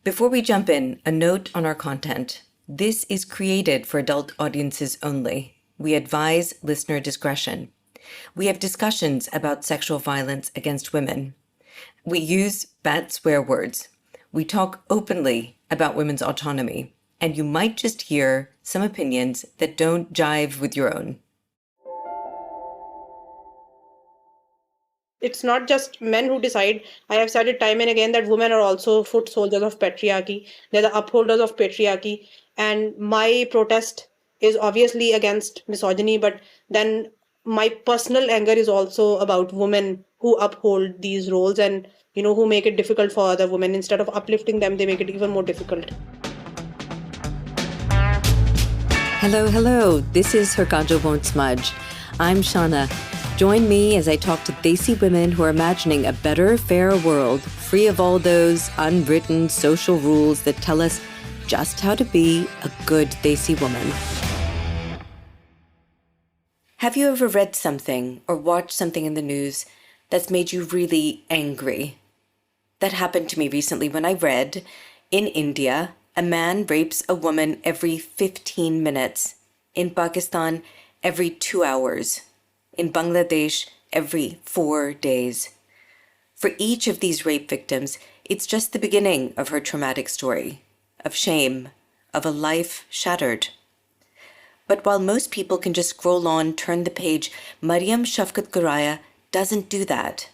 Before we jump in, a note on our content. This is created for adult audiences only. We advise listener discretion. We have discussions about sexual violence against women. We use bad swear words. We talk openly about women's autonomy. And you might just hear some opinions that don't jive with your own. It's not just men who decide. I have said it time and again that women are also foot soldiers of patriarchy. They're the upholders of patriarchy. And my protest is obviously against misogyny, but then my personal anger is also about women who uphold these roles and, who make it difficult for other women. Instead of uplifting them, they make it even more difficult. Hello. This is Her Kanjo Won't Smudge. I'm Shauna. Join me as I talk to Desi women who are imagining a better, fairer world, free of all those unwritten social rules that tell us just how to be a good Desi woman. Have you ever read something or watched something in the news that's made you really angry? That happened to me recently when I read, in India, a man rapes a woman every 15 minutes. In Pakistan, every 2 hours. In Bangladesh, every 4 days. For each of these rape victims, it's just the beginning of her traumatic story, of shame, of a life shattered. But while most people can just scroll on, turn the page, Mariam Shafqat Goraya doesn't do that.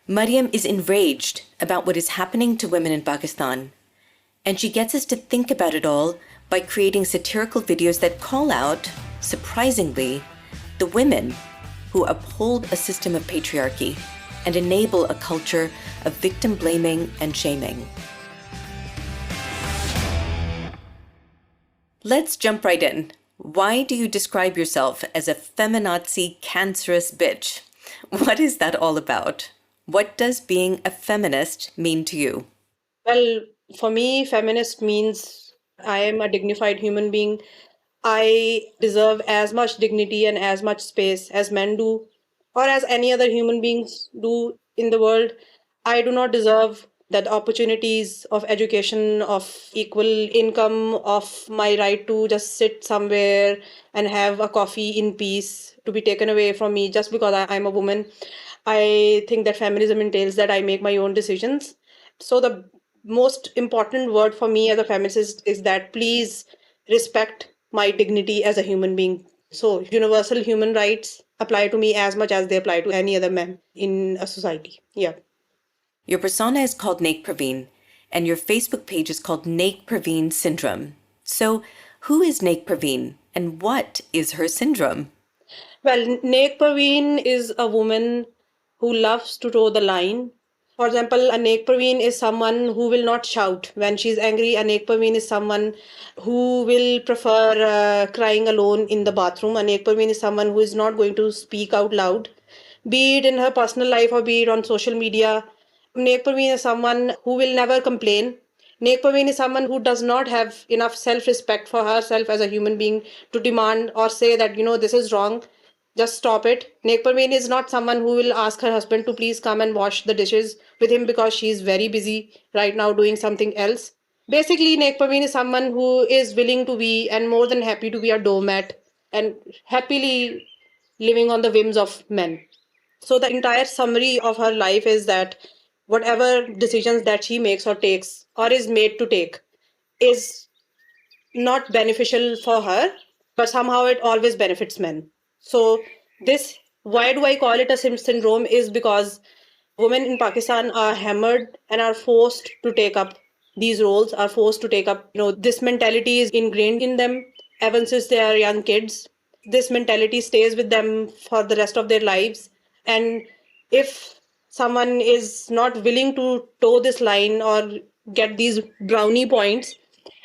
Mariam is enraged about what is happening to women in Pakistan. And she gets us to think about it all by creating satirical videos that call out, surprisingly, the women who uphold a system of patriarchy and enable a culture of victim blaming and shaming. Let's jump right in. Why do you describe yourself as a feminazi cancerous bitch? What is that all about? What does being a feminist mean to you? Well, for me, feminist means I am a dignified human being. I deserve as much dignity and as much space as men do, or as any other human beings do in the world. I do not deserve that opportunities of education, of equal income, of my right to just sit somewhere and have a coffee in peace to be taken away from me just because I'm a woman. I think that feminism entails that I make my own decisions. So the most important word for me as a feminist is that please respect my dignity as a human being. So universal human rights apply to me as much as they apply to any other man in a society. Yeah. Your persona is called Naik Parveen, and your Facebook page is called Naik Parveen Syndrome. So who is Naik Parveen, and what is her syndrome? Well, Naik Parveen is a woman who loves to toe the line. For example, a Naik Parveen is someone who will not shout when she's angry. A Naik Parveen is someone who will prefer crying alone in the bathroom. A Naik Parveen is someone who is not going to speak out loud, be it in her personal life or be it on social media. Naik Parveen is someone who will never complain. Naik Parveen is someone who does not have enough self-respect for herself as a human being to demand or say that, this is wrong. Just stop it. Naik Parveen is not someone who will ask her husband to please come and wash the dishes with him because she's very busy right now doing something else. Basically, Naik Parveen is someone who is willing to be and more than happy to be a doormat and happily living on the whims of men. So the entire summary of her life is that whatever decisions that she makes or takes or is made to take is not beneficial for her, but somehow it always benefits men. So this, why do I call it a syndrome, is because women in Pakistan are hammered and are forced to take up these roles, are forced to take up, this mentality is ingrained in them ever since they are young kids. This mentality stays with them for the rest of their lives. And if someone is not willing to toe this line or get these brownie points,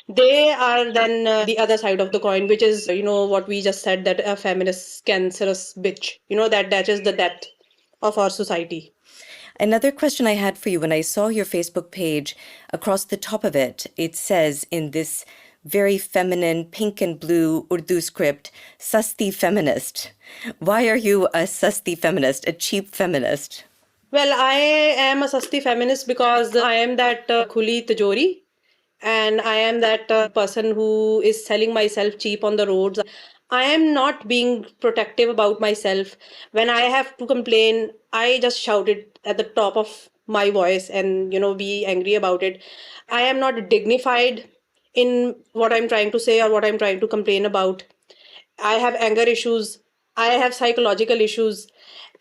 they are then the other side of the coin, which is, what we just said, that a feminist cancerous bitch, that is the death of our society. Another question I had for you, when I saw your Facebook page, across the top of it, it says in this very feminine pink and blue Urdu script, Sasti feminist. Why are you a Sasti feminist, a cheap feminist? Well, I am a Sasti feminist because I am that khuli tijori. and I am that person who is selling myself cheap on the roads. I am not being protective about myself. When I have to complain, I just shout it at the top of my voice and, be angry about it. I am not dignified in what I'm trying to say or what I'm trying to complain about. I have anger issues. I have psychological issues.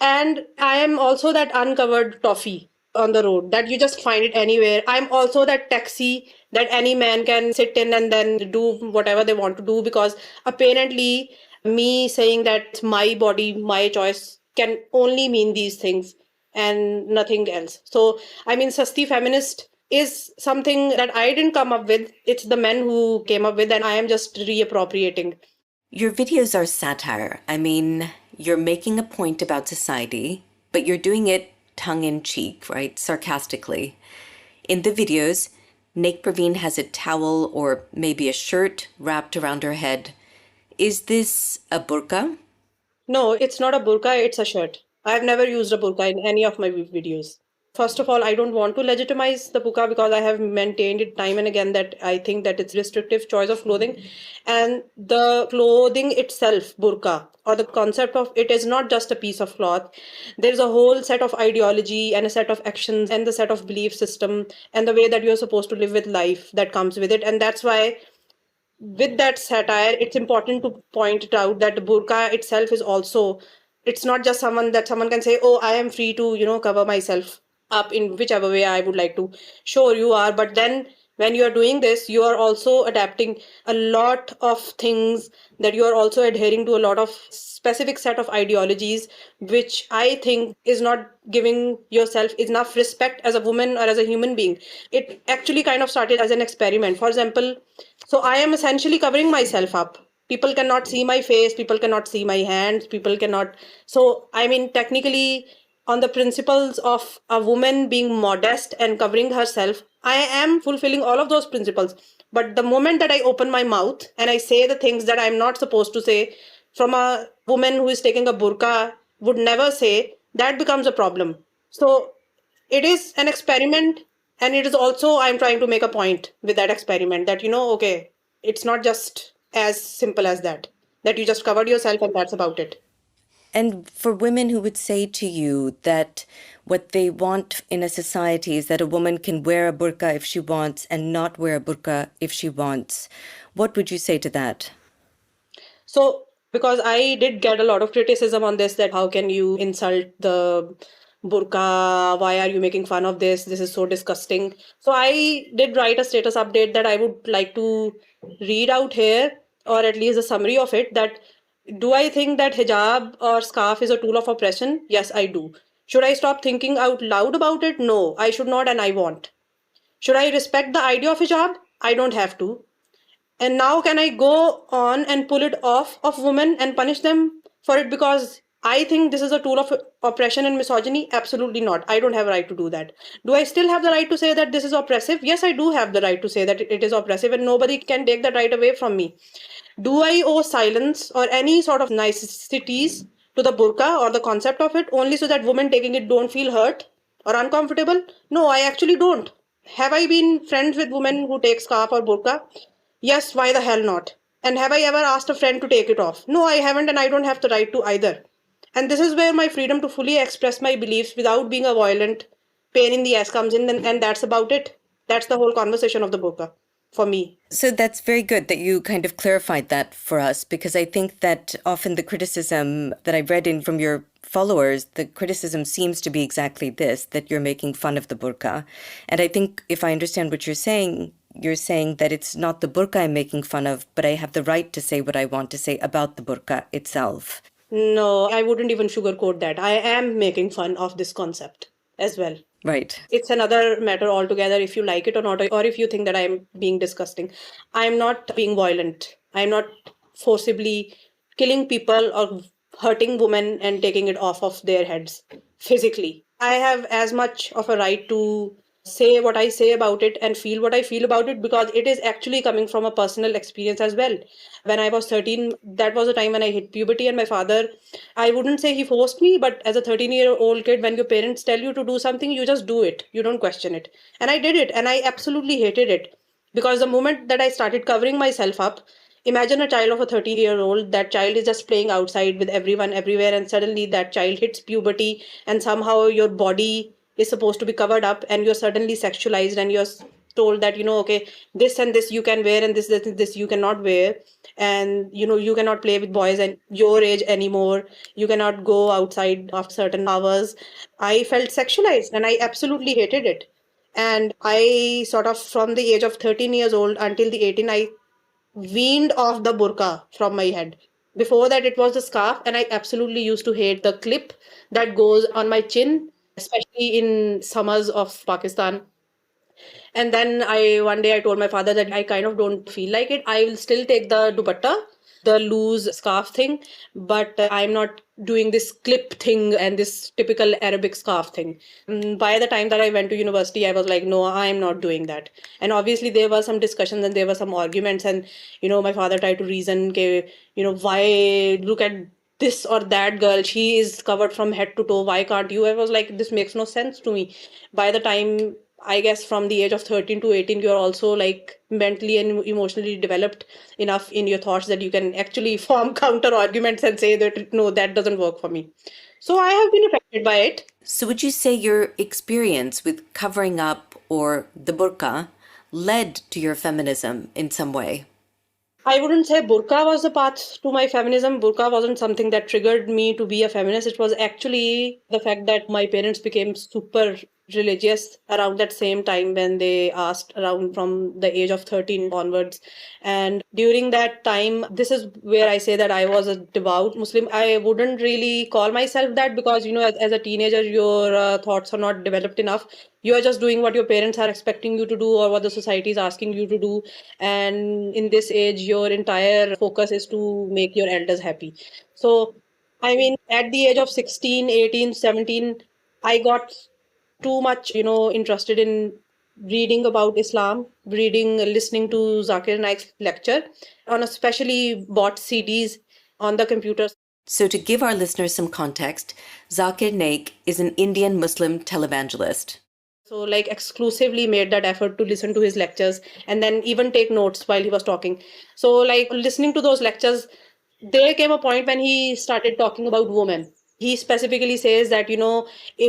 And I am also that uncovered toffee on the road that you just find it anywhere. I'm also that taxi that any man can sit in and then do whatever they want to do, because apparently me saying that it's my body, my choice can only mean these things and nothing else. So, I mean, Sasti feminist is something that I didn't come up with. It's the men who came up with, and I am just reappropriating. Your videos are satire. I mean, you're making a point about society, but you're doing it tongue in cheek, right? Sarcastically. In the videos, Naik Parveen has a towel or maybe a shirt wrapped around her head. Is this a burqa? No, it's not a burqa, it's a shirt. I've never used a burqa in any of my videos. First of all, I don't want to legitimize the burqa because I have maintained it time and again that I think that it's restrictive choice of clothing. And the clothing itself, burqa, or the concept of it is not just a piece of cloth. There's a whole set of ideology and a set of actions and the set of belief system and the way that you're supposed to live with life that comes with it. And that's why with that satire, it's important to point it out that the burqa itself is also, it's not just someone that someone can say, oh, I am free to, cover myself up in whichever way I would like to. Sure, you are. But then when you are doing this, you are also adapting a lot of things, that you are also adhering to a lot of specific set of ideologies, which I think is not giving yourself enough respect as a woman or as a human being. It actually kind of started as an experiment. For example, so I am essentially covering myself up. People cannot see my face, people cannot see my hands, people cannot. So, I mean, technically, on the principles of a woman being modest and covering herself, I am fulfilling all of those principles. But the moment that I open my mouth and I say the things that I'm not supposed to say, from a woman who is taking a burqa would never say, that becomes a problem. So, it is an experiment, and it is also I'm trying to make a point with that experiment that okay, it's not just as simple as that you just covered yourself and that's about it. And for women who would say to you that what they want in a society is that a woman can wear a burqa if she wants and not wear a burqa if she wants, what would you say to that? So, because I did get a lot of criticism on this, that how can you insult the burqa? Why are you making fun of this? This is so disgusting. So, I did write a status update that I would like to read out here, or at least a summary of it. That do I think that hijab or scarf is a tool of oppression? Yes, I do. Should I stop thinking out loud about it? No, I should not, and I won't. Should I respect the idea of hijab? I don't have to. And now can I go on and pull it off of women and punish them for it because I think this is a tool of oppression and misogyny? Absolutely not. I don't have a right to do that. Do I still have the right to say that this is oppressive? Yes, I do have the right to say that it is oppressive, and nobody can take that right away from me. Do I owe silence or any sort of niceties to the burqa or the concept of it only so that women taking it don't feel hurt or uncomfortable? No, I actually don't. Have I been friends with women who take scarf or burqa? Yes, why the hell not? And have I ever asked a friend to take it off? No, I haven't, and I don't have the right to either. And this is where my freedom to fully express my beliefs without being a violent pain in the ass comes in, and that's about it. That's the whole conversation of the burqa for me. So that's very good that you kind of clarified that for us, because I think that often the criticism that I've read in from your followers, the criticism seems to be exactly this, that you're making fun of the burqa. And I think if I understand what you're saying that it's not the burqa I'm making fun of, but I have the right to say what I want to say about the burqa itself. No, I wouldn't even sugarcoat that. I am making fun of this concept as well. Right. It's another matter altogether if you like it or not, or if you think that I'm being disgusting. I'm not being violent. I'm not forcibly killing people or hurting women and taking it off of their heads physically. I have as much of a right to say what I say about it and feel what I feel about it because it is actually coming from a personal experience as well. When I was 13, that was a time when I hit puberty, and my father, I wouldn't say he forced me, but as a 13-year-old kid, when your parents tell you to do something, you just do it. You don't question it. And I did it, and I absolutely hated it. Because the moment that I started covering myself up, imagine a child of a 13-year-old, that child is just playing outside with everyone, everywhere, and suddenly that child hits puberty, and somehow your body is supposed to be covered up, and you're suddenly sexualized, and you're told that, okay, this and this you can wear, and this you cannot wear. And, you cannot play with boys and your age anymore. You cannot go outside after certain hours. I felt sexualized, and I absolutely hated it. And I sort of, from the age of 13 years old until the 18, I weaned off the burqa from my head. Before that, it was the scarf, and I absolutely used to hate the clip that goes on my chin, especially in summers of Pakistan. And then one day I told my father that I kind of don't feel like it. I will still take the dupatta, the loose scarf thing, but I'm not doing this clip thing and this typical Arabic scarf thing. By the time that I went to university, I was like, no, I'm not doing that. And obviously there were some discussions and there were some arguments, and my father tried to reason, okay, why look at this or that girl, she is covered from head to toe, why can't you? I was like, this makes no sense to me. By the time, I guess, from the age of 13 to 18, you're also like mentally and emotionally developed enough in your thoughts that you can actually form counter arguments and say that no, that doesn't work for me. So I have been affected by it. So would you say your experience with covering up or the burqa led to your feminism in some way? I wouldn't say burqa was the path to my feminism. Burqa wasn't something that triggered me to be a feminist. It was actually the fact that my parents became super religious around that same time when they asked around from the age of 13 onwards. And during that time, this is where I say that I was a devout Muslim. I wouldn't really call myself that because, as a teenager, your thoughts are not developed enough. You are just doing what your parents are expecting you to do or what the society is asking you to do. And in this age, your entire focus is to make your elders happy. So, I mean, at the age of 16, 18, 17, I got too much, interested in reading about Islam, listening to Zakir Naik's lecture, on especially bought CDs on the computer. So to give our listeners some context, Zakir Naik is an Indian Muslim televangelist. So, like, exclusively made that effort to listen to his lectures and then even take notes while he was talking. So, like, listening to those lectures, there came a point when he started talking about women. He specifically says that,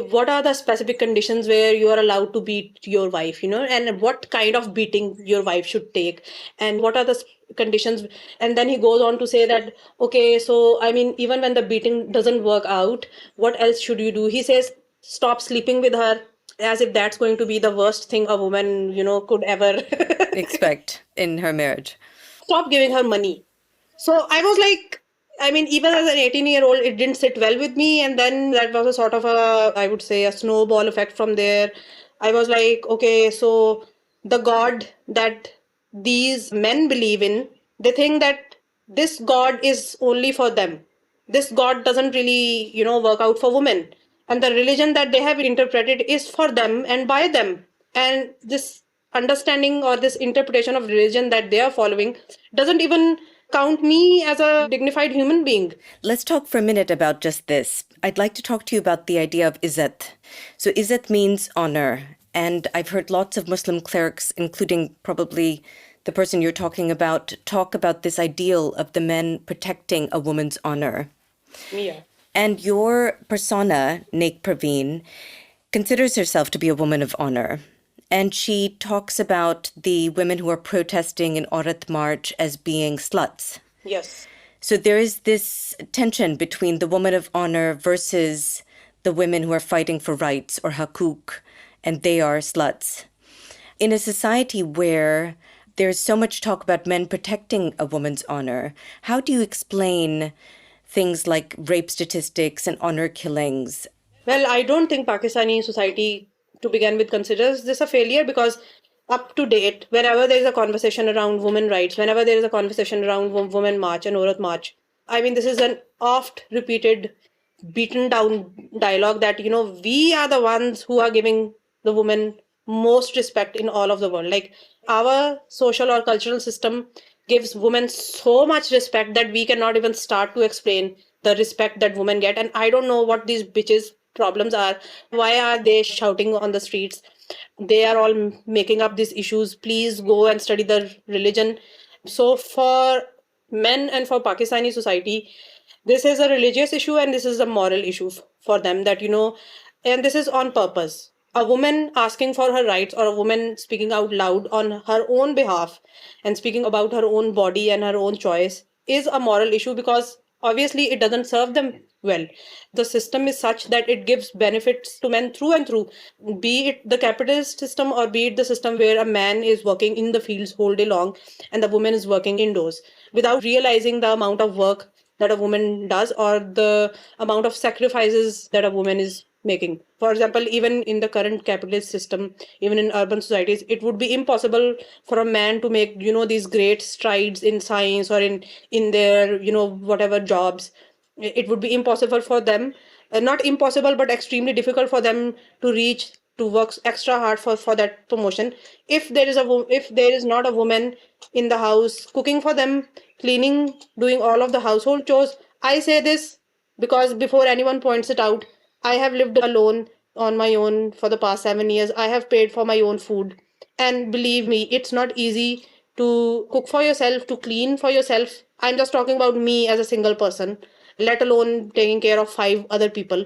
what are the specific conditions where you are allowed to beat your wife, and what kind of beating your wife should take, and what are the conditions. And then he goes on to say that, okay, so, I mean, even when the beating doesn't work out, what else should you do? He says, stop sleeping with her, as if that's going to be the worst thing a woman, could ever expect in her marriage. Stop giving her money. So I was like, I mean, even as an 18-year-old, it didn't sit well with me. And then that was a sort of I would say, a snowball effect from there. I was like, okay, so the God that these men believe in, they think that this God is only for them. This God doesn't really, work out for women. And the religion that they have interpreted is for them and by them. And this understanding or this interpretation of religion that they are following doesn't even count me as a dignified human being. Let's talk for a minute about just this. I'd like to talk to you about the idea of izzat. So izzat means honor. And I've heard lots of Muslim clerics, including probably the person you're talking about, talk about this ideal of the men protecting a woman's honor. Yeah. And your persona, Naik Parveen, considers herself to be a woman of honor. And she talks about the women who are protesting in Aurat March as being sluts. Yes. So there is this tension between the woman of honor versus the women who are fighting for rights or hakuk, and they are sluts. In a society where there's so much talk about men protecting a woman's honor, how do you explain things like rape statistics and honor killings? Well, I don't think Pakistani society, to begin with, considers this a failure because up to date, whenever there is a conversation around women rights, whenever there is a conversation around women march and Aurat March, I mean, this is an oft repeated, beaten down dialogue that, we are the ones who are giving the women most respect in all of the world. Like, our social or cultural system gives women so much respect that we cannot even start to explain the respect that women get. And I don't know what these bitches' problems are. Why are they shouting on the streets? They are all making up these issues. Please go and study the religion. So for men and for Pakistani society, this is a religious issue and this is a moral issue for them, that, and this is on purpose. A woman asking for her rights, or a woman speaking out loud on her own behalf and speaking about her own body and her own choice, is a moral issue, because obviously it doesn't serve them well. The system is such that it gives benefits to men through and through, be it the capitalist system or be it the system where a man is working in the fields whole day long and the woman is working indoors, without realizing the amount of work that a woman does or the amount of sacrifices that a woman is making. For example, even in the current capitalist system, even in urban societies, it would be impossible for a man to make, these great strides in science or in their, whatever jobs. It would be impossible for them, not impossible, but extremely difficult for them to reach, to work extra hard for that promotion, if there is not a woman in the house cooking for them, cleaning, doing all of the household chores. I say this because before anyone points it out, I have lived alone on my own for the past 7 years. I have paid for my own food. And believe me, it's not easy to cook for yourself, to clean for yourself. I'm just talking about me as a single person, let alone taking care of 5 other people,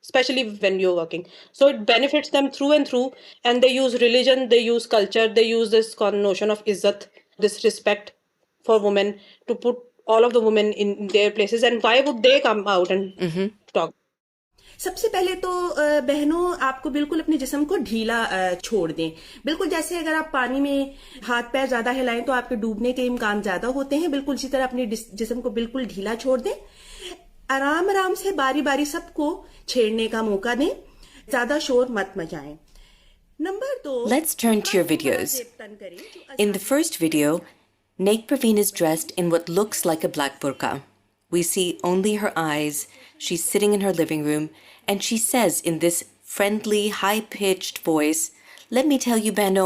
especially when you're working. So it benefits them through and through. And they use religion, they use culture, they use this notion of izzat, this respect for women, to put all of the women in their places. And why would they come out and talk? सबसे पहले तो बहनों, आपको बिल्कुल अपने जिस्म को ढीला छोड़ दें. बिल्कुल जैसे अगर आप पानी में हाथ पैर ज्यादा हिलाएं तो आपके डूबने के इम्कान ज्यादा होते हैं. बिल्कुल इसी तरह अपने जिस्म को बिल्कुल ढीला छोड़ दें. आराम आराम से बारी बारी सबको छेड़ने का मौका दें. ज्यादा शोर मत मचाएं. Number 2, Let's turn to your videos. In the first video, Naik Parveen is dressed in what looks like a black burqa. We see only her eyes. She's sitting in her living room, and she says in this friendly, high-pitched voice, "Let me tell you, Bano,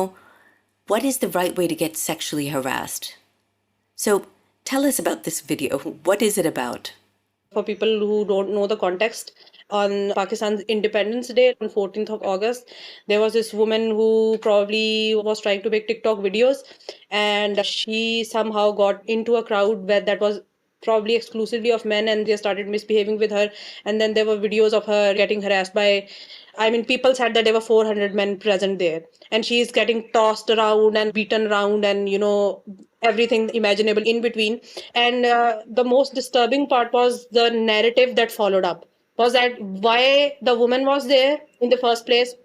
what is the right way to get sexually harassed?" So tell us about this video. What is it about? For people who don't know the context, on Pakistan's Independence Day, on 14th of August, there was this woman who probably was trying to make TikTok videos, and she somehow got into a crowd where that was probably exclusively of men, and they started misbehaving with her. And then there were videos of her getting harassed by, people said that there were 400 men present there, and she is getting tossed around and beaten around and, everything imaginable in between. And the most disturbing part was the narrative that followed up, was that why the woman was there in the first place.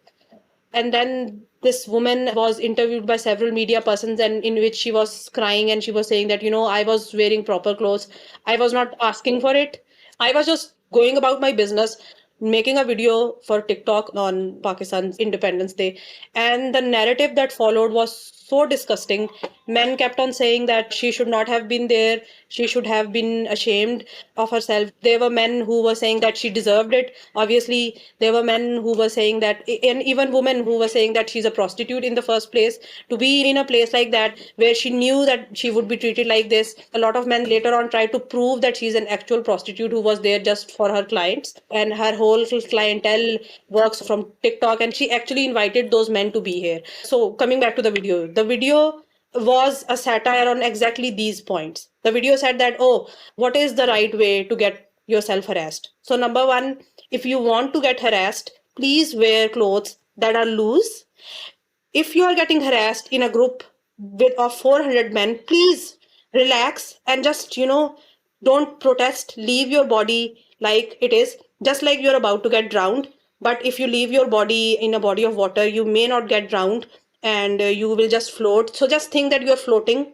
And then this woman was interviewed by several media persons, and in which she was crying and she was saying that, I was wearing proper clothes. I was not asking for it. I was just going about my business, making a video for TikTok on Pakistan's Independence Day. And the narrative that followed was so disgusting. Men kept on saying that she should not have been there. She should have been ashamed of herself. There were men who were saying that she deserved it. Obviously, there were men who were saying that, and even women who were saying that she's a prostitute in the first place. To be in a place like that, where she knew that she would be treated like this. A lot of men later on tried to prove that she's an actual prostitute who was there just for her clients. And her whole clientele works from TikTok. And she actually invited those men to be here. So coming back to the video was a satire on exactly these points. The video said that, what is the right way to get yourself harassed? So number one, if you want to get harassed, please wear clothes that are loose. If you are getting harassed in a group of 400 men, please relax and just, don't protest. Leave your body like it is, just like you're about to get drowned. But if you leave your body in a body of water, you may not get drowned, and you will just float. So just think that you're floating.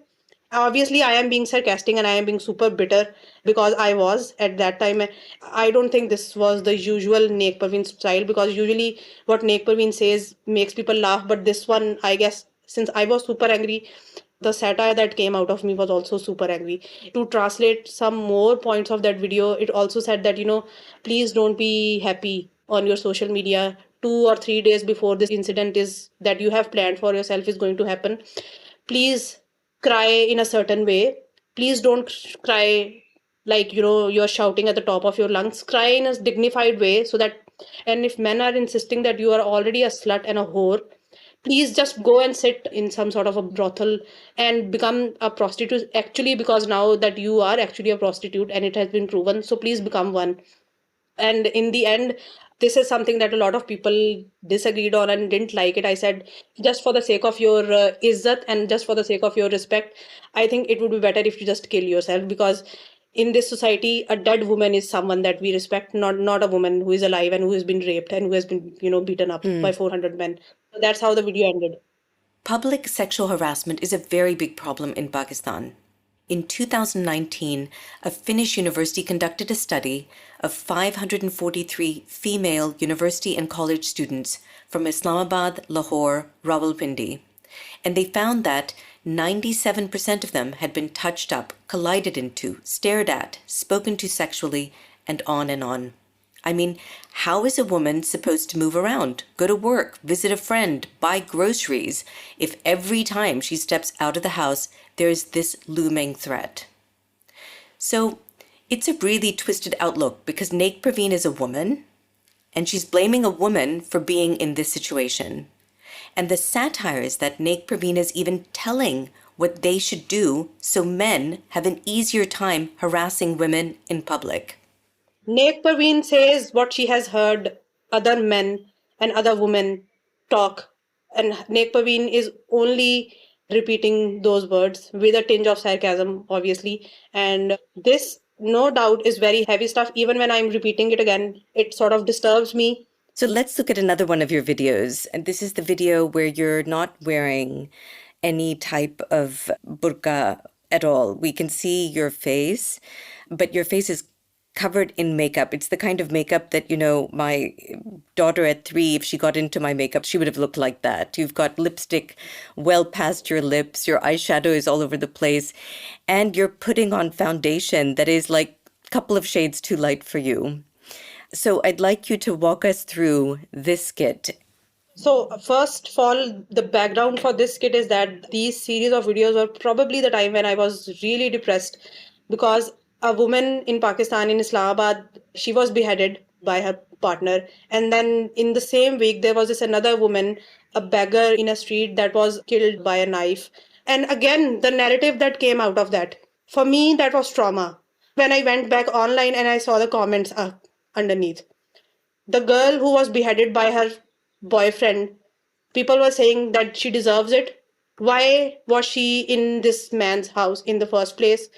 Obviously, I am being sarcastic and I am being super bitter, because I was at that time. I don't think this was the usual Naik Parveen style, because usually what Naik Parveen says makes people laugh. But this one, I guess, since I was super angry, the satire that came out of me was also super angry. To translate some more points of that video, it also said that, please don't be happy on your social media 2 or 3 days before this incident is that you have planned for yourself is going to happen. Please cry in a certain way. Please don't cry like, you're shouting at the top of your lungs. Cry in a dignified way, so that, and if men are insisting that you are already a slut and a whore, please just go and sit in some sort of a brothel and become a prostitute, actually, because now that you are actually a prostitute and it has been proven, so please become one. And in the end, this is something that a lot of people disagreed on and didn't like it. I said, just for the sake of your izzat and just for the sake of your respect, I think it would be better if you just kill yourself, because in this society, a dead woman is someone that we respect, not a woman who is alive and who has been raped and who has been, beaten up by 400 men. So that's how the video ended. Public sexual harassment is a very big problem in Pakistan. In 2019, a Finnish university conducted a study of 543 female university and college students from Islamabad, Lahore, Rawalpindi, and they found that 97% of them had been touched up, collided into, stared at, spoken to sexually, and on and on. I mean, how is a woman supposed to move around, go to work, visit a friend, buy groceries, if every time she steps out of the house, there is this looming threat? So it's a really twisted outlook, because Naik Parveen is a woman, and she's blaming a woman for being in this situation. And the satire is that Naik Parveen is even telling what they should do so men have an easier time harassing women in public. Naik Parveen says what she has heard other men and other women talk, and Naik Parveen is only repeating those words with a tinge of sarcasm, obviously. And this, no doubt, is very heavy stuff. Even when I'm repeating it again, it sort of disturbs me. So let's look at another one of your videos. And this is the video where you're not wearing any type of burqa at all. We can see your face, but your face is covered in makeup. It's the kind of makeup that, my daughter at 3, if she got into my makeup, she would have looked like that. You've got lipstick well past your lips. Your eyeshadow is all over the place. And you're putting on foundation that is like a couple of shades too light for you. So I'd like you to walk us through this skit. So first of all, the background for this skit is that these series of videos were probably the time when I was really depressed, because a woman in Pakistan, in Islamabad, she was beheaded by her partner. And then in the same week, there was this another woman, a beggar in a street, that was killed by a knife. And again, the narrative that came out of that, for me, that was trauma. When I went back online and I saw the comments underneath, the girl who was beheaded by her boyfriend, people were saying that she deserves it. Why was she in this man's house in the first place?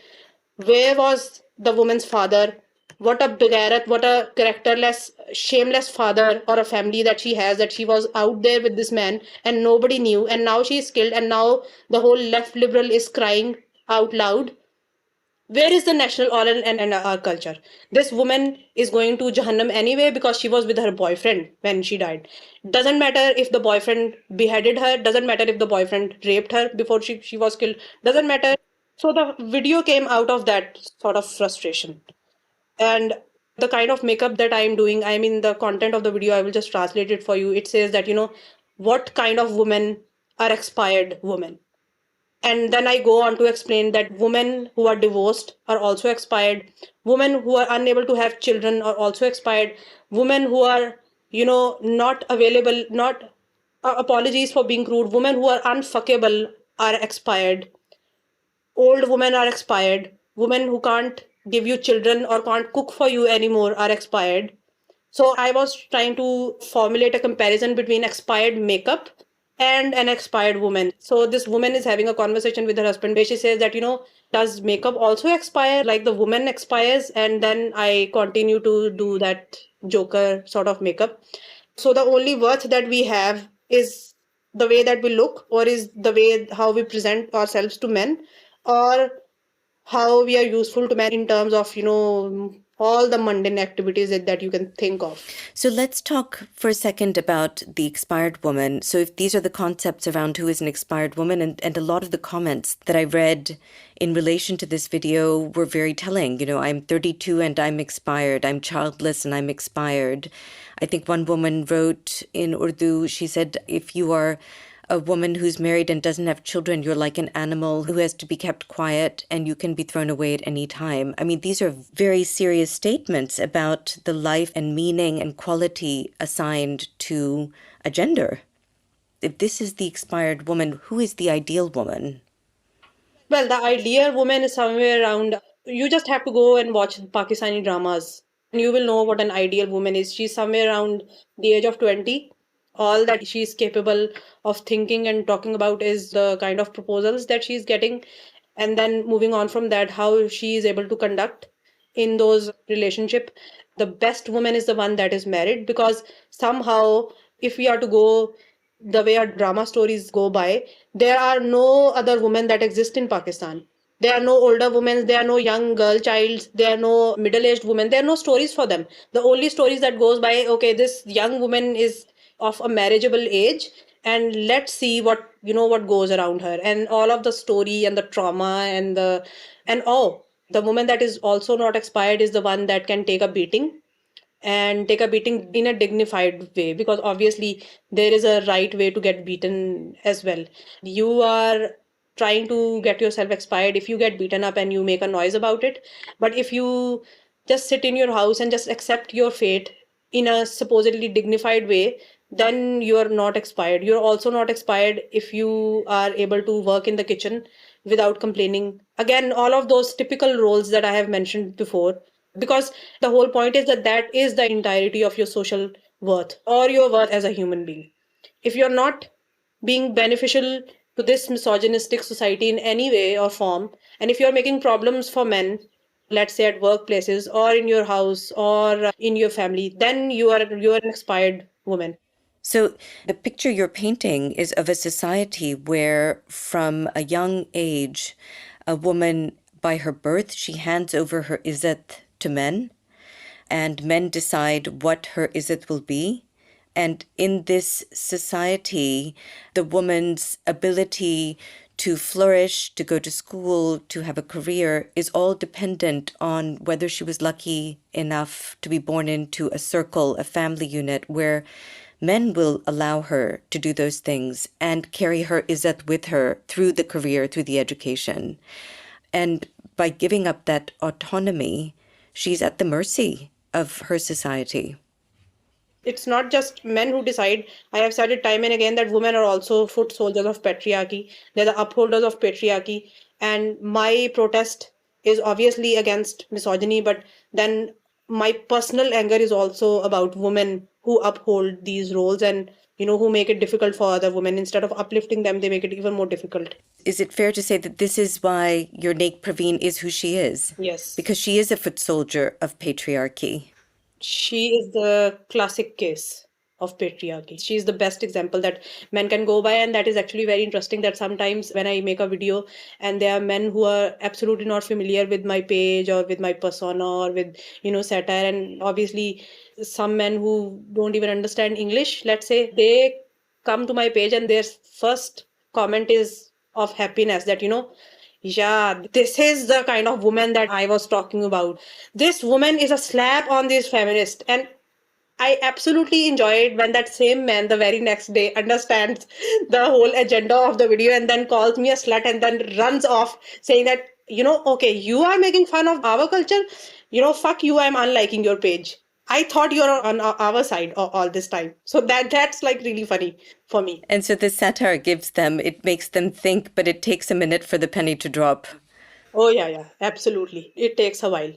Where was the woman's father? What a begairat, what a characterless, shameless father or a family that she has, that she was out there with this man and nobody knew. And now she is killed, and now the whole left liberal is crying out loud. Where is the national honor and our culture? This woman is going to Jahannam anyway because she was with her boyfriend when she died. Doesn't matter if the boyfriend beheaded her, doesn't matter if the boyfriend raped her before she was killed, doesn't matter. So the video came out of that sort of frustration. And the kind of makeup that I'm doing, I mean, the content of the video, I will just translate it for you. It says that, what kind of women are expired women? And then I go on to explain that women who are divorced are also expired. Women who are unable to have children are also expired. Women who are, not available, not apologies for being crude. Women who are unfuckable are expired. Old women are expired. Women who can't give you children or can't cook for you anymore are expired. So I was trying to formulate a comparison between expired makeup and an expired woman. So this woman is having a conversation with her husband where she says that, does makeup also expire like the woman expires? And then I continue to do that Joker sort of makeup. So the only worth that we have is the way that we look, or is the way how we present ourselves to men, or how we are useful to men in terms of, all the mundane activities that you can think of. So let's talk for a second about the expired woman. So if these are the concepts around who is an expired woman, and a lot of the comments that I read in relation to this video were very telling. I'm 32 and I'm expired. I'm childless and I'm expired. I think one woman wrote in Urdu, she said, if you are a woman who's married and doesn't have children, you're like an animal who has to be kept quiet and you can be thrown away at any time. I mean, these are very serious statements about the life and meaning and quality assigned to a gender. if this is the expired woman, who is the ideal woman? Well, the ideal woman is somewhere around. You just have to go and watch Pakistani dramas, and you will know what an ideal woman is. She's somewhere around the age of 20. All that she's capable of thinking and talking about is the kind of proposals that she's getting. And then moving on from that, how she is able to conduct in those relationship. The best woman is the one that is married, because somehow, if we are to go the way our drama stories go by, there are no other women that exist in Pakistan. There are no older women, there are no young girl childs, there are no middle-aged women, there are no stories for them. The only stories that goes by, okay, this young woman is of a marriageable age, and let's see what goes around her, and all of the story and the trauma and oh, the woman that is also not expired is the one that can take a beating, and take a beating in a dignified way, because obviously there is a right way to get beaten as well. You are trying to get yourself expired if you get beaten up and you make a noise about it. But if you just sit in your house and just accept your fate in a supposedly dignified way, then you are not expired. You're also not expired if you are able to work in the kitchen without complaining. Again, all of those typical roles that I have mentioned before, because the whole point is that that is the entirety of your social worth or your worth as a human being. If you're not being beneficial to this misogynistic society in any way or form, and if you're making problems for men, let's say at workplaces or in your house or in your family, then you are an expired woman. So the picture you're painting is of a society where from a young age, a woman by her birth, she hands over her izzat to men, and men decide what her izzat will be. And in this society, the woman's ability to flourish, to go to school, to have a career is all dependent on whether she was lucky enough to be born into a circle, a family unit where men will allow her to do those things and carry her izzat with her through the career, through the education. And by giving up that autonomy, she's at the mercy of her society. It's not just men who decide. I have said it time and again that women are also foot soldiers of patriarchy. They're the upholders of patriarchy. And my protest is obviously against misogyny, but then my personal anger is also about women who uphold these roles and who make it difficult for other women. Instead of uplifting them, they make it even more difficult. Is it fair to say that this is why your Naik Parveen is who she is? Yes. Because she is a foot soldier of patriarchy. She is the classic case of patriarchy. She is the best example that men can go by, and that is actually very interesting that sometimes when I make a video and there are men who are absolutely not familiar with my page or with my persona or with satire, and obviously some men who don't even understand English, let's say, they come to my page and their first comment is of happiness that yeah, this is the kind of woman that I was talking about. This woman is a slap on this feminist. And I absolutely enjoyed when that same man the very next day understands the whole agenda of the video and then calls me a slut and then runs off saying that, okay, you are making fun of our culture. Fuck you, I'm unliking your page. I thought you're on our side all this time. So that's like really funny for me. And so the satire it makes them think, but it takes a minute for the penny to drop. Oh, yeah, absolutely. It takes a while.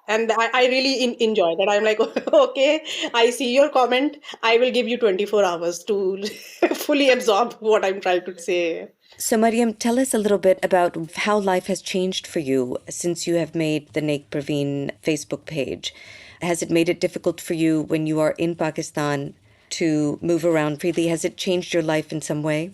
And I really enjoy that. I'm like, okay, I see your comment. I will give you 24 hours to fully absorb what I'm trying to say. So, Mariam, tell us a little bit about how life has changed for you since you have made the Naik Parveen Facebook page. Has it made it difficult for you when you are in Pakistan to move around freely? Has it changed your life in some way?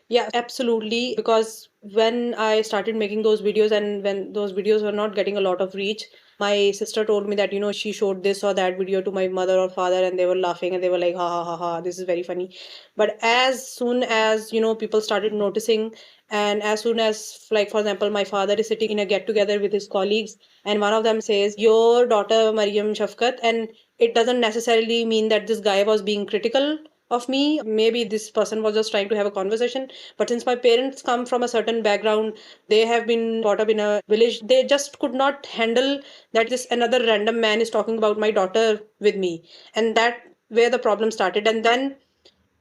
Yeah, absolutely. Because when I started making those videos and when those videos were not getting a lot of reach, my sister told me that, she showed this or that video to my mother or father and they were laughing and they were like, ha ha ha ha, this is very funny. But as soon as, people started noticing, and as soon as, like, for example, my father is sitting in a get together with his colleagues and one of them says, your daughter, Mariam Shafqat, and it doesn't necessarily mean that this guy was being critical of me. Maybe this person was just trying to have a conversation. But since my parents come from a certain background, they have been brought up in a village, they just could not handle that this another random man is talking about my daughter with me. And that where the problem started. And then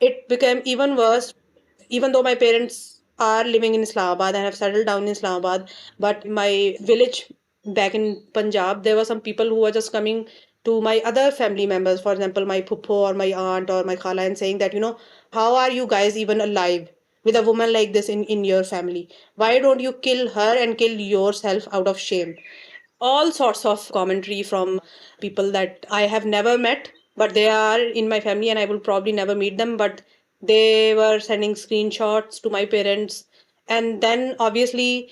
it became even worse. Even though my parents are living in Islamabad and have settled down in Islamabad, but my village back in Punjab, there were some people who were just coming to my other family members, for example, my puppo or my aunt or my khala, and saying that, how are you guys even alive with a woman like this in your family? Why don't you kill her and kill yourself out of shame? All sorts of commentary from people that I have never met, but they are in my family and I will probably never meet them. But they were sending screenshots to my parents. And then obviously,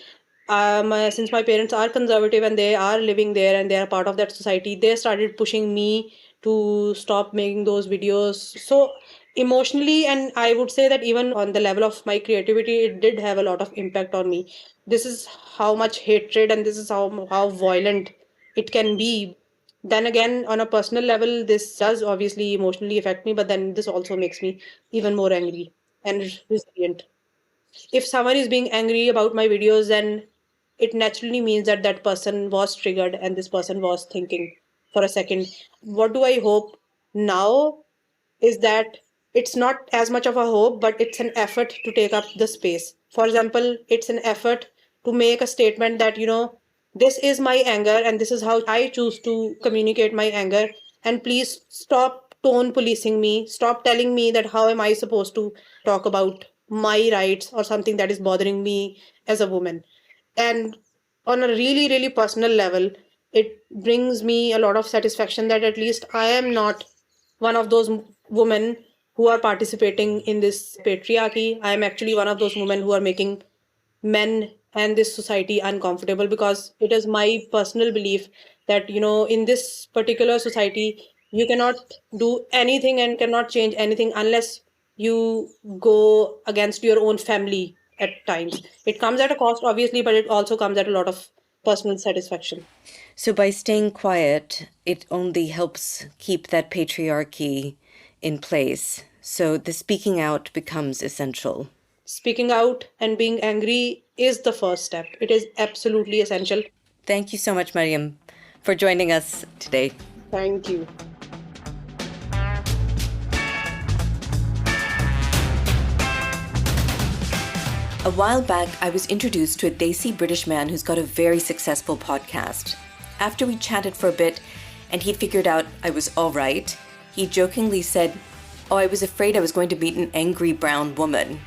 since my parents are conservative and they are living there and they are part of that society, they started pushing me to stop making those videos. So emotionally, and I would say that even on the level of my creativity, it did have a lot of impact on me. This is how much hatred and this is how violent it can be. Then again, on a personal level, this does obviously emotionally affect me, but then this also makes me even more angry and resilient. If someone is being angry about my videos, then it naturally means that that person was triggered and this person was thinking for a second. What do I hope now is that it's not as much of a hope, but it's an effort to take up the space. For example, it's an effort to make a statement that, this is my anger and this is how I choose to communicate my anger. And please stop tone policing me. Stop telling me that how am I supposed to talk about my rights or something that is bothering me as a woman. And on a really, really personal level, it brings me a lot of satisfaction that at least I am not one of those women who are participating in this patriarchy. I am actually one of those women who are making men and this society uncomfortable, because it is my personal belief that, in this particular society, you cannot do anything and cannot change anything unless you go against your own family at times. It comes at a cost, obviously, but it also comes at a lot of personal satisfaction. So by staying quiet, it only helps keep that patriarchy in place. So the speaking out becomes essential. Speaking out and being angry is the first step. It is absolutely essential. Thank you so much, Mariam, for joining us today. Thank you. A while back, I was introduced to a Desi British man who's got a very successful podcast. After we chatted for a bit and he figured out I was all right, he jokingly said, "Oh, I was afraid I was going to meet an angry brown woman."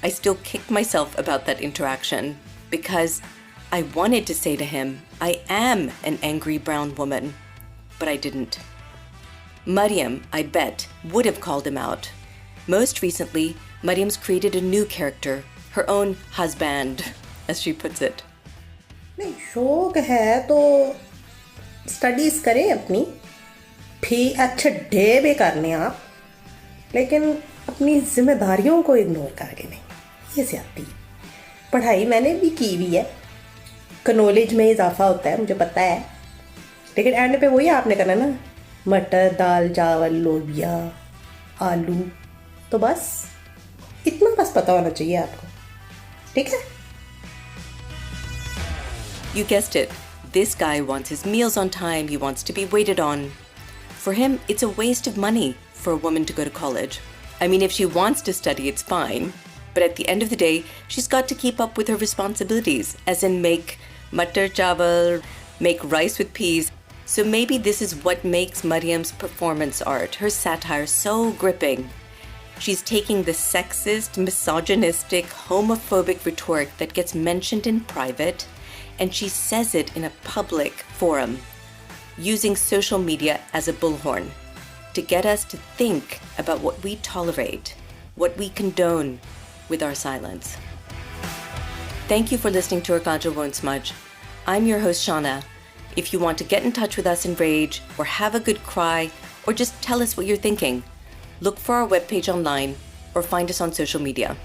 I still kick myself about that interaction because I wanted to say to him, I am an angry brown woman, but I didn't. Mariam, I bet, would have called him out. Most recently, Mariam's created a new character, her own husband, as she puts it. नहीं शौक है तो studies करें अपनी भी अच्छे day भी करने आप, लेकिन अपनी जिम्मेदारियों को इग्नोर करके नहीं, ये ज़्यादती है। पढ़ाई मैंने भी की हुई है, नॉलेज में इजाफा होता है, मुझे पता है, लेकिन एंड पे वही आपने करना ना, मटर दाल चावल लोबिया आलू, तो बस इतना बस पता होना चाहिए आपको, ठीक है? You guessed it. This guy wants his meals on time. He wants to be waited on. For him, it's a waste of money for a woman to go to college. I mean, if she wants to study, it's fine. But at the end of the day, she's got to keep up with her responsibilities, as in make matar chawal, make rice with peas. So maybe this is what makes Mariam's performance art, her satire, so gripping. She's taking the sexist, misogynistic, homophobic rhetoric that gets mentioned in private, and she says it in a public forum, using social media as a bullhorn to get us to think about what we tolerate, what we condone with our silence. Thank you for listening to Our Kajal Won't Smudge. I'm your host, Shauna. If you want to get in touch with us in Rage, or have a good cry, or just tell us what you're thinking, look for our webpage online or find us on social media.